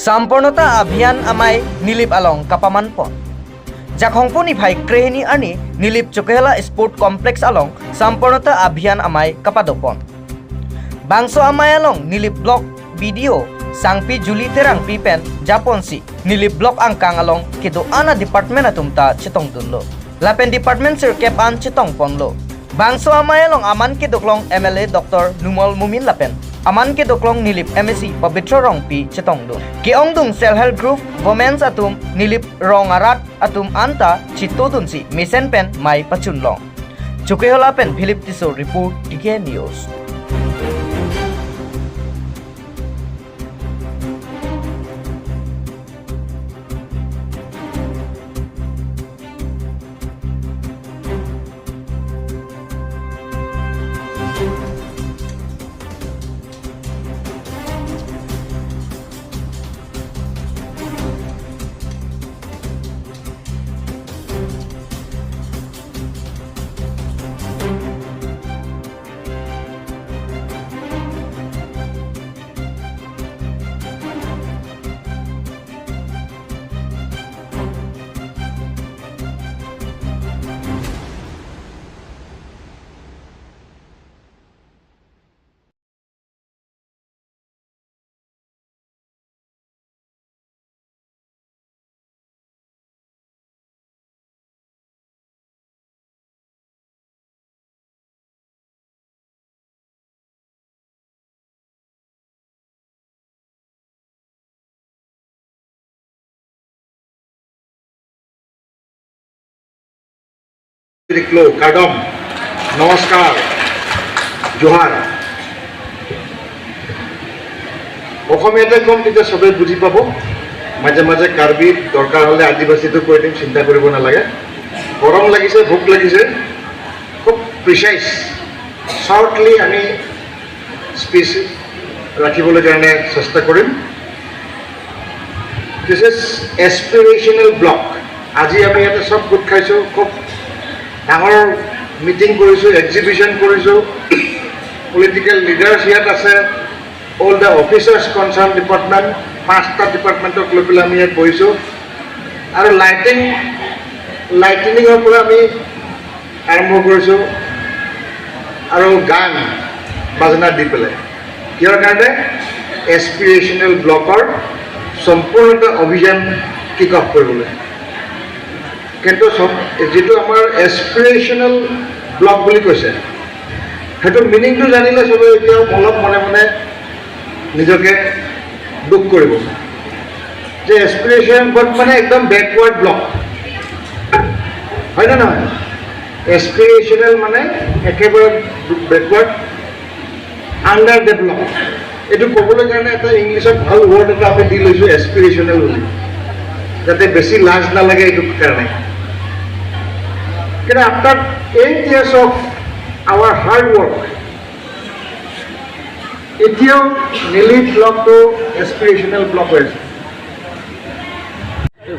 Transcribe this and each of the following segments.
Sampurnota Abhiyan Amai Nilip Along Kapamanpon Jakhongponi Phai Krehini Ani Nilip Chokehela Sport Complex Along Sampurnota Abhiyan Amai Kapadopon Bangso Amai Along Nilip Block Video Sangpi Juli Terang Pipen Japonsi Nilip Block Angkang Along Kido Ana Department Atumta Chitong Dunlo Lapen Department Sir Kep An Chitong Ponlo Bangso Amai Along Aman Kidoklong MLA Dr. Numol Mumin Lapen Aman ke doklong nilip MSc Pabitra Rong Pi Chetong Dung Keong Dung Self Help Group Women's Atum Nilip Rong Arat Atum Anta Chitodun Si Misen Pen Mai Pachunlong Chukehola Pen Philip Tiso Report TK News কাদম নমস্কাৰ জোহাৰ অসমীয়াতে কম তেতিয়া সবে বুজি পাব মাজে মাজে কাৰ্বি দৰকাৰ হলে আদিবাসীটো কৈ দিম চিন্তা কৰিব নালাগে গৰম লাগিছে ভোক লাগিছে খুব প্ৰিসাইজ শৰ্টলি আমি স্পীচ ৰাখিবলৈ কাৰণে চেষ্টা কৰিম দিস ইজ এস্পিৰেশনাল ব্লক আজি আমি ইয়াতে সব গোট খাইছো খুব ডাঙৰ মিটিং কৰিছো এক্সিবিশন কৰিছো পলিটিক্যাল লিডাৰ্স ইয়াত আছে অল দ্য অফিচাৰ্স কনসাৰ্ন ডিপাৰ্টমেন্ট পাঁচটা ডিপাৰ্টমেন্টক লৈ পেলাই আমি ইয়াত বহিছো আৰু লাইটিনিঙৰ পৰা আমি আৰম্ভ কৰিছো আৰু গান বাজনা দি পেলাই কিহৰ কাৰণে এস্পিৰেশনাল ব্লকৰ সম্পূৰ্ণতা অভিযান কিক অফ কৰিবলৈ কিন্তু যেটো আমাৰ এস্পিৰেশনাল ব্লক বুলি কৈছে হেতু মিনিংটো জানিলে সবে এতিয়া অলপ মনে মনে নিজকে দুখ কৰিব যে এস্পিৰেশন ব্লক মানে একদম ব্যাকওয়াৰ্ড ব্লক হয় না নহয় এস্পিৰেশনাল মানে একেবাৰে ব্যাকওয়াৰ্ড আন্ডাৰ ডেভেলপ এটো ক'বলৈ কাৰণে এটা ইংলিছত ভাল ওয়াৰ্ড এটা আমি দি লৈছো এস্পিৰেশনাল বুলি যাতে বেছি লাজ নালাগে এইটো কাৰণে After 8 years of our hard work, এতিয়াও নীলি ব্লকটো এস্পিৰেশনাল ব্লক হৈছে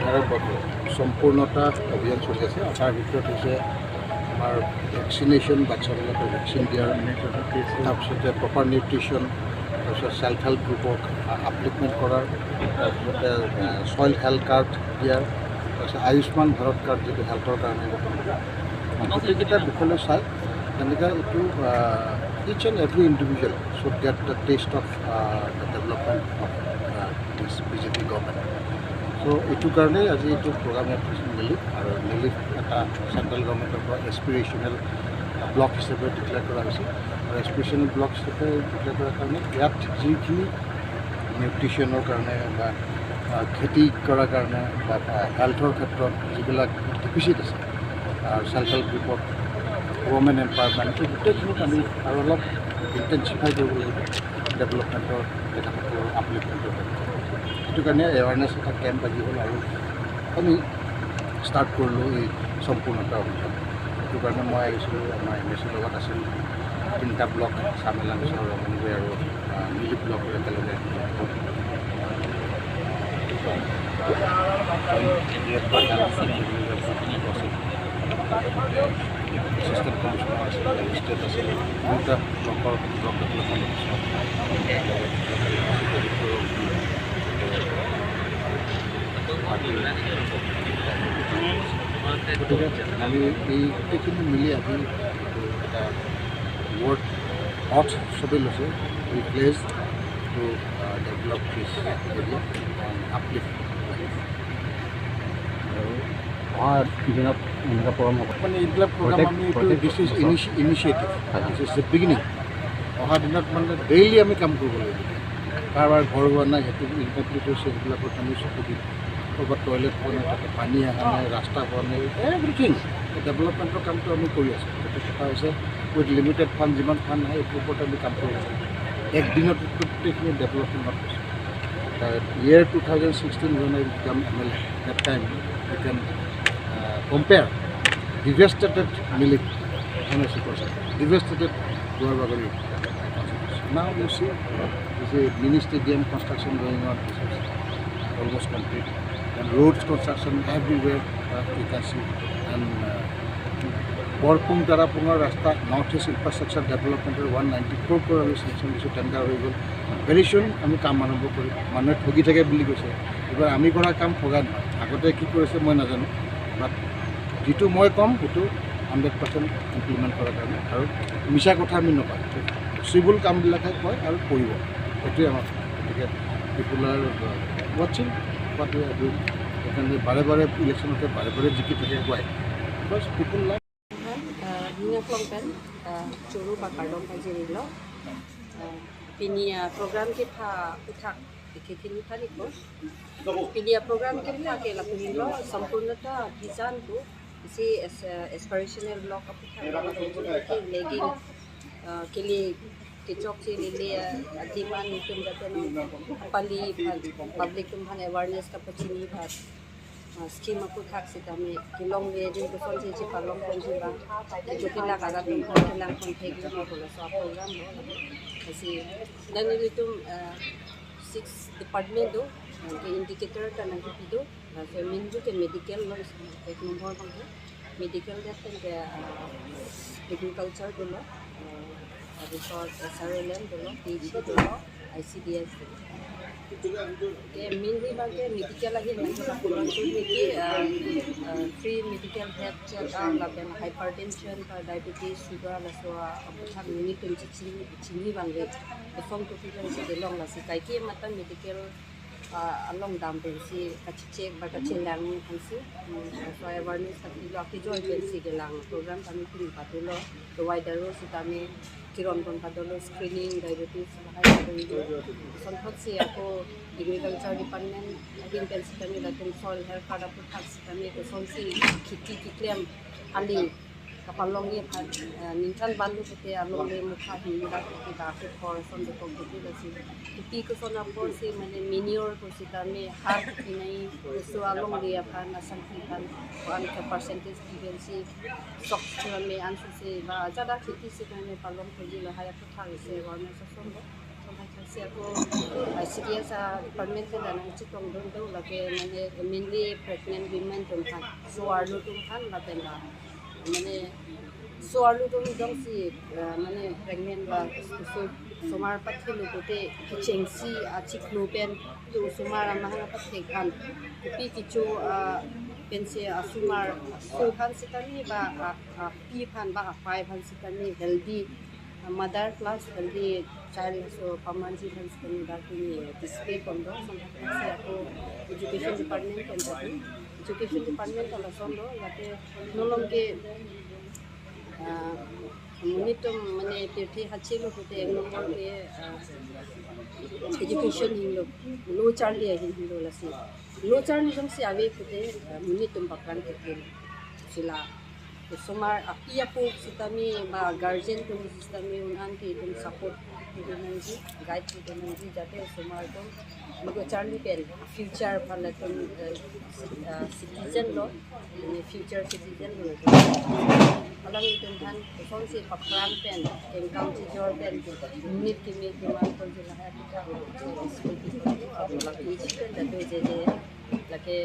ভাৰতবৰ্ষ সম্পূৰ্ণতা অভিযান চলি আছে তাৰ ভিতৰত হৈছে আমাৰ ভেকচিনেশ্যন বাচ্চাবিলাকৰ ভেকচিন দিয়াৰ তাৰপিছতে প্ৰপাৰ নিউট্ৰিশ্যন তাৰপিছত সেল্ফ হেল্প গ্ৰুপক আপলিফমেণ্ট কৰাৰ তাৰপিছতে সইল হেল্থ কাৰ্ড দিয়াৰ তাৰপিছত আয়ুষ্মান ভাৰত কাৰ্ড যিটো হেল্থৰ কাৰণে এইকেইটাৰ বিষয়লৈ চাই তেনেকৈ এইটো each and every individual should get the taste of the development of this BJP government চ' এইটো কাৰণেই আজি এইটো প্ৰগ্ৰাম ইয়াত মিলি আৰু মিলি এটা চেণ্ট্ৰেল গভৰ্ণমেণ্টৰ পৰা এস্পিৰেশনাল ব্লক হিচাপে ডিক্লেয়াৰ কৰা হৈছে আৰু এস্পিৰেশনাল ব্লক হিচাপে ডিক্লেয়াৰ কৰাৰ কাৰণে ইয়াত যিখিনি নিউট্ৰিশ্যনৰ কাৰণে বা খেতি কৰাৰ কাৰণে বা হেল্থৰ ক্ষেত্ৰত যিবিলাক ডিফিচিট আছে আৰু সেল্ফ হেল্প গ্ৰুপত ওমেন এম্পাৱাৰমেণ্ট এই গোটেইখিনিক আমি আৰু অলপ ইণ্টেনচিফাই কৰিব লাগিব ডেভেলপমেণ্টৰ তেখেতসকলৰ আপলিফমেণ্টৰ সেইটো কাৰণে এৱাৰনেছ এটা কেম্প আজি হ'ল আৰু আমি ষ্টাৰ্ট কৰিলোঁ এই সম্পূৰ্ণতা অভিযান সেইটো কাৰণে মই আহিছিলোঁ আমাৰ MSCৰ লগত আছিল 3টা ব্লক চামেলাংচৰ ৰমনগৈ আৰু মিলি ব্লকৰ একেলগে assistant commissioner state assembly দুটা ব্লকৰ ব্লক ডেভেলপমেণ্ট গতিকে আমি এইখিনি মিলি আজি এটা ৱৰ্ড অৰ্থ চবেই লৈছে we pledge to develop this area and uplift অহা দিনত এনেকুৱা প্ৰগ্ৰাম হ'ব মানে এইবিলাক প্ৰগ্ৰাম আমি এইটো this is initiative this is the beginning অহা দিনত মানে ডেইলি আমি কাম কৰিব লাগিব কাৰোবাৰ ঘৰ হোৱা নাই সেইটো ইনকমপ্লিট হৈছে সেইবিলাকত আমি চকু দিম ক'ৰবাত টয়লেট পোৱা নাই তাতে পানী অহা নাই ৰাস্তা পোৱা নাই এভৰিথিং ডেভেলপমেণ্টৰ কামটো আমি কৰি আছোঁ সেইটো কথা হৈছে উইথ লিমিটেড ফাণ্ড যিমান ফাণ্ড আহে এইটোৰ ওপৰত আমি কাম কৰি আছোঁ একদিনত গোটেইখিনি ডেভেলপমেণ্ট হৈছে year 2016 when I became MLA that time we can compare devastated Milik devastated Guarbagari. Now you see there's a mini stadium construction going on, this is almost complete, and roads construction everywhere you can see, and Borpung Tarapunga Rasta Northeast Infrastructure Development 194 crore sanction is tender available. Very soon আমি কাম আৰম্ভ কৰিম মানুহে ঠগি থাকে বুলি কৈছে এবাৰ আমি কৰা কাম ঠগা নহয় আগতে কি কৰিছে মই নাজানো বাট যিটো মই কম সেইটো 100% ইমপ্লিমেণ্ট কৰাৰ কাৰণে আৰু মিছা কথা আমি নকওঁ চিভিল কামবিলাকে কয় আৰু কৰিব সেইটোৱে আমাৰ গতিকে পিপুল আৰ ৱাচিং হোৱাট উই আৰ ডুইং সেইকাৰণে বাৰে বাৰে ইলেকশ্যনতে বাৰে বাৰে জিকি থাকে কোৱাই বাছ পিপুল like Hingga Klongpen, Curu Bakar Dong Pajirilo, Pinia program kita utak dikitini tadi ko. Pinia program kita ke lapurilo, sampurnata design tu, isi aspirational block apa legging, kili kicok si lili adiman tum jatuh pali public tumhan awareness ka pachini bhat. Scheme aku tak sih kami kilong dia tu soal sih palong penjualan itu kita kadang kilang kontak sama bola soal program kasi dan itu 6 department tu ke indicator kan nanti itu minggu ke medical lo ek nombor bangke medical dia kan ke agriculture dulu habis SRLM dulu PhD dulu ICDS के mainly बाके medical आगे free medical health checkup लाबेन hypertension का diabetes sugar Laswa अपना minute चिनी बांगे form तो फिर से दिलों लासी काई के मतलब medical along दाम पेंसी कच्चे बकच्चे लैंग पेंसी so awareness तक दिलो आके जो पेंसी के लैंग program कमी फिर पातुलो तो wider रो सितामे किरण बन पातुलो screening diabetes लाहाय करेंगे संपत से आपको agriculture department अभी पेंसी कमी लातें soil health कार्ड आपको tax कमी तो संसी खेती की claim आली kapalongnya nintan balu kita alongnya muka hingga kita aktif korson de kompeti lasi itu kesana pun si mana minor pun si kami har ini itu along dia kan asal kita kan ke percentage given si sok kami ansur si bah jada खेती si kami palong pergi lah hayat thang si warna sesombo sampai si aku ICDS department dan nanti tongdong tu lagi mana mainly pregnant women tumhan suarlo tumhan latenda মানে সোয়ালু তো একদম সি মানে pregnant বা সোমার পাথে লোকতে চেংসি আছি ক্লোপেন তো সোমার আমাহা পাথে খান কুপি কিছু পেনসে আসুমার সোহান সিতানি বা পি ফান বা ফাই ফান সিতানি healthy mother plus healthy child so pamanji fan siতানি da kini display kondo sampai aku education department kan tadi education department kalau sondo late nolong ke monitor mane pirthi hachilo hote nomor ke education hinglo low child dia hinglo lasi low child ni jong si ave hote monitor bakran ke sila somar apia po sitami ba guardian to sitami unan ke tum support nanji guide to nanji jate somar to mago charli pen future phala tum citizen lo future citizen lo alang tum than song si pakran pen ken county jor pen unit ki me ma ko jila ha ta school ki ko la ki chen da do je lake